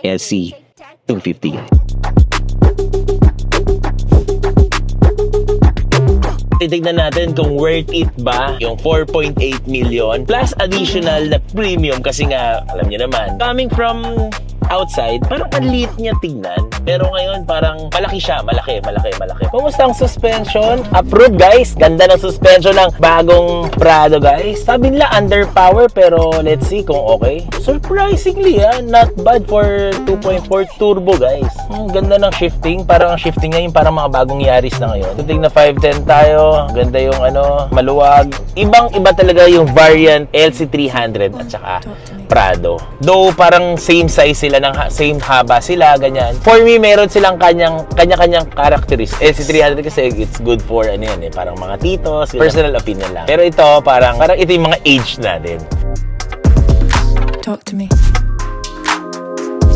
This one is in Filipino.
SC 250. Titignan natin kung worth it ba yung 4.8 million plus additional na premium kasi nga, alam niyo naman, coming from outside, parang ang liit niya tignan. Pero ngayon, parang malaki siya. Malaki. Kumusta ang suspension? Approved, guys. Ganda ng suspension ng bagong Prado, guys. Sabi nila underpower, pero let's see kung okay. Surprisingly, not bad for 2.4 turbo, guys. Ganda ng shifting. Parang ang shifting niya yung parang mga bagong Yaris na ngayon. Tutig na 510 tayo. Ganda yung maluwag. Ibang-iba talaga yung variant LC300 at saka Prado. Though parang same size sila, same haba sila, ganyan. For me, meron silang kanya-kanyang characteristics. LC300 kasi it's good for parang mga titos. Personal opinion lang. Pero ito, parang ito yung mga age natin. Talk to me.